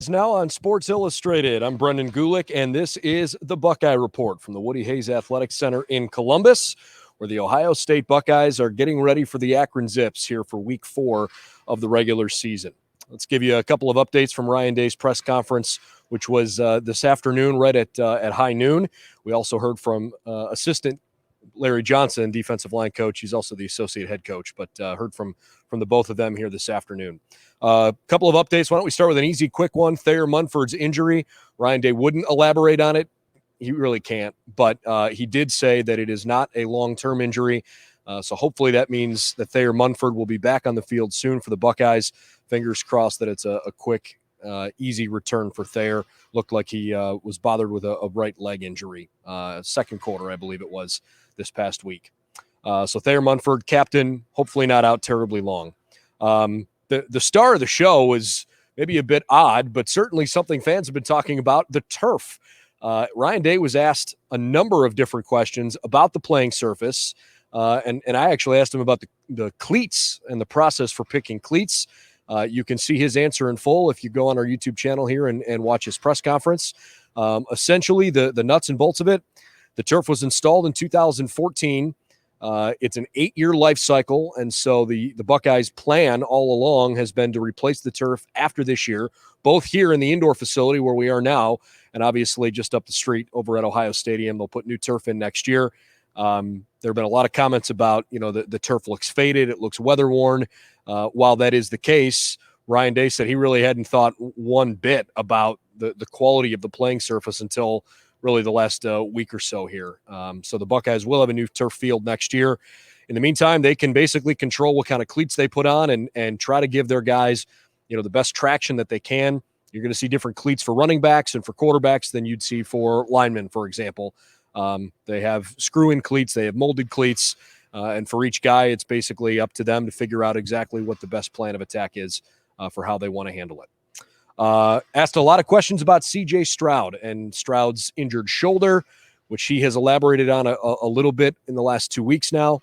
Now on Sports Illustrated, I'm Brendan Gulick, and this is the Buckeye Report from the Woody Hayes Athletic Center in Columbus, where the Ohio State Buckeyes are getting ready for the Akron Zips here for Week 4 of the regular season. Let's give you a couple of updates from Ryan Day's press conference, which was this afternoon right at high noon. We also heard from assistant Larry Johnson, defensive line coach. He's also the associate head coach, but heard from the both of them here this afternoon. A couple of updates. Why don't we start with an easy, quick one? Thayer Munford's injury. Ryan Day wouldn't elaborate on it. He really can't, but he did say that it is not a long-term injury. So hopefully that means that Thayer Munford will be back on the field soon for the Buckeyes. Fingers crossed that it's a quick, easy return for Thayer. Looked like he was bothered with a right leg injury. Second quarter, I believe it was, this past week. So Thayer Munford, captain, hopefully not out terribly long. The star of the show was maybe a bit odd, but certainly something fans have been talking about, the turf. Ryan Day was asked a number of different questions about the playing surface, and I actually asked him about the cleats and the process for picking cleats. You can see his answer in full if you go on our YouTube channel here and watch his press conference. Essentially, the nuts and bolts of it, the turf was installed in 2014. It's an 8-year life cycle, and so the Buckeyes' plan all along has been to replace the turf after this year, both here in the indoor facility where we are now, and obviously just up the street over at Ohio Stadium. They'll put new turf in next year. There have been a lot of comments about, the turf looks faded, it looks weather-worn. While that is the case, Ryan Day said he really hadn't thought one bit about the quality of the playing surface until really the last week or so here. So the Buckeyes will have a new turf field next year. In the meantime, they can basically control what kind of cleats they put on and try to give their guys, the best traction that they can. You're going to see different cleats for running backs and for quarterbacks than you'd see for linemen, for example. They have screw-in cleats, they have molded cleats, and for each guy, it's basically up to them to figure out exactly what the best plan of attack is for how they want to handle it. Asked a lot of questions about C.J. Stroud and Stroud's injured shoulder, which he has elaborated on a little bit in the last 2 weeks now.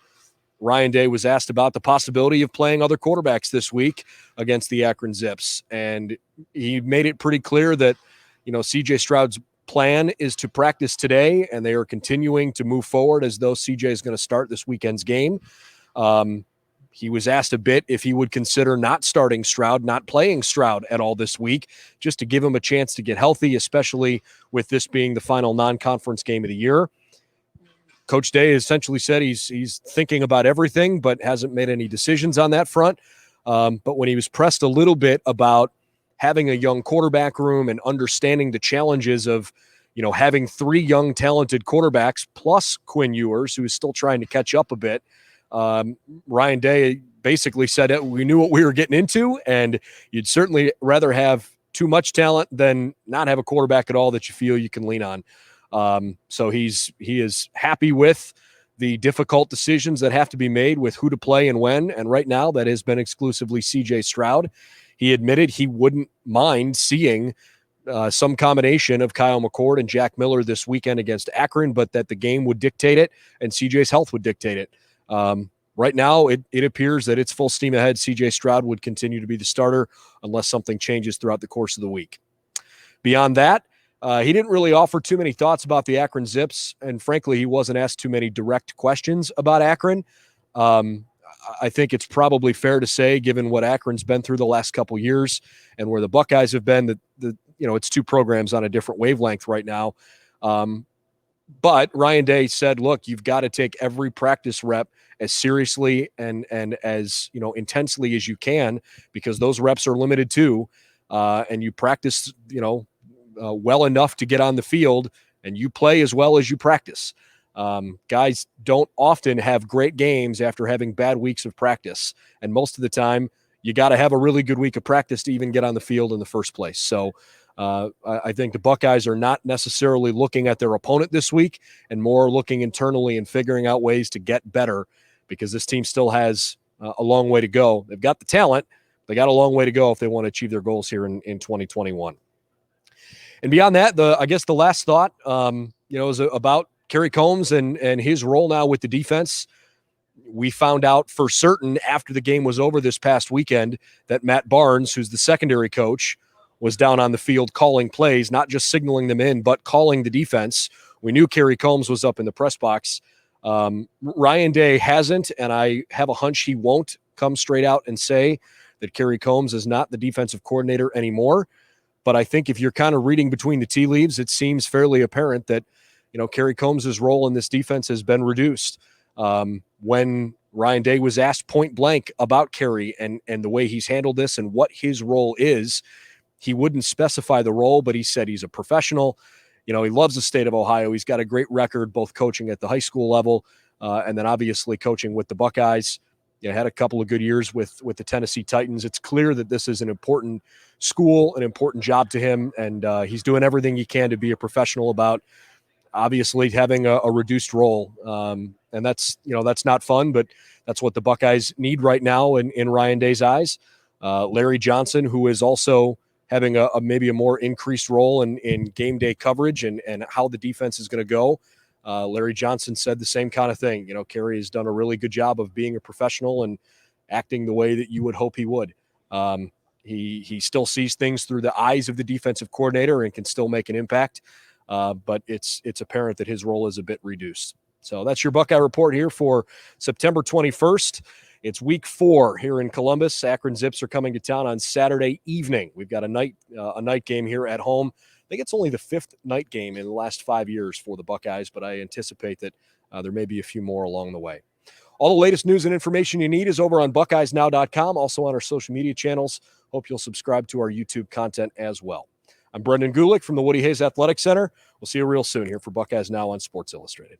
Ryan Day was asked about the possibility of playing other quarterbacks this week against the Akron Zips, and he made it pretty clear that, C.J. Stroud's plan is to practice today, and they are continuing to move forward as though C.J. is going to start this weekend's game. He was asked a bit if he would consider not starting Stroud, not playing Stroud at all this week, just to give him a chance to get healthy, especially with this being the final non-conference game of the year. Coach Day essentially said he's thinking about everything, but hasn't made any decisions on that front. But when he was pressed a little bit about having a young quarterback room and understanding the challenges of, having 3 young talented quarterbacks plus Quinn Ewers, who is still trying to catch up a bit, Ryan Day basically said that we knew what we were getting into, and you'd certainly rather have too much talent than not have a quarterback at all that you feel you can lean on. So he is happy with the difficult decisions that have to be made with who to play and when. And right now that has been exclusively C.J. Stroud. He admitted he wouldn't mind seeing some combination of Kyle McCord and Jack Miller this weekend against Akron, but that the game would dictate it and CJ's health would dictate it. Right now, it appears that it's full steam ahead. C.J. Stroud would continue to be the starter unless something changes throughout the course of the week. Beyond that, he didn't really offer too many thoughts about the Akron Zips, and frankly, he wasn't asked too many direct questions about Akron. I think it's probably fair to say, given what Akron's been through the last couple years and where the Buckeyes have been, that it's 2 programs on a different wavelength right now. But Ryan Day said, look, you've got to take every practice rep as seriously and as intensely as you can, because those reps are limited too. And you practice, well enough to get on the field, and you play as well as you practice. Guys don't often have great games after having bad weeks of practice. And most of the time, you got to have a really good week of practice to even get on the field in the first place. So I think the Buckeyes are not necessarily looking at their opponent this week and more looking internally and figuring out ways to get better, because this team still has a long way to go. They've got the talent. They got a long way to go if they want to achieve their goals here in 2021. And beyond that, I guess the last thought, is about Kerry Coombs and his role now with the defense. We found out for certain after the game was over this past weekend that Matt Barnes, who's the secondary coach, was down on the field calling plays, not just signaling them in, but calling the defense. We knew Kerry Coombs was up in the press box. Ryan Day hasn't, and I have a hunch he won't come straight out and say that Kerry Coombs is not the defensive coordinator anymore. But I think if you're kind of reading between the tea leaves, it seems fairly apparent that, Kerry Coombs' role in this defense has been reduced. When Ryan Day was asked point blank about Kerry and the way he's handled this and what his role is, he wouldn't specify the role, but he said he's a professional. He loves the state of Ohio. He's got a great record, both coaching at the high school level and then obviously coaching with the Buckeyes. Had a couple of good years with the Tennessee Titans. It's clear that this is an important school, an important job to him, and he's doing everything he can to be a professional about obviously having a reduced role. And that's not fun, but that's what the Buckeyes need right now in Ryan Day's eyes. Larry Johnson, who is also having maybe a more increased role in game day coverage and how the defense is going to go. Larry Johnson said the same kind of thing. Kerry has done a really good job of being a professional and acting the way that you would hope he would. He still sees things through the eyes of the defensive coordinator and can still make an impact. But it's apparent that his role is a bit reduced. So that's your Buckeye Report here for September 21st. It's week 4 here in Columbus. Akron Zips are coming to town on Saturday evening. We've got a night game here at home. I think it's only the 5th night game in the last 5 years for the Buckeyes, but I anticipate that there may be a few more along the way. All the latest news and information you need is over on BuckeyesNow.com, also on our social media channels. Hope you'll subscribe to our YouTube content as well. I'm Brendan Gulick from the Woody Hayes Athletic Center. We'll see you real soon here for Buckeyes Now on Sports Illustrated.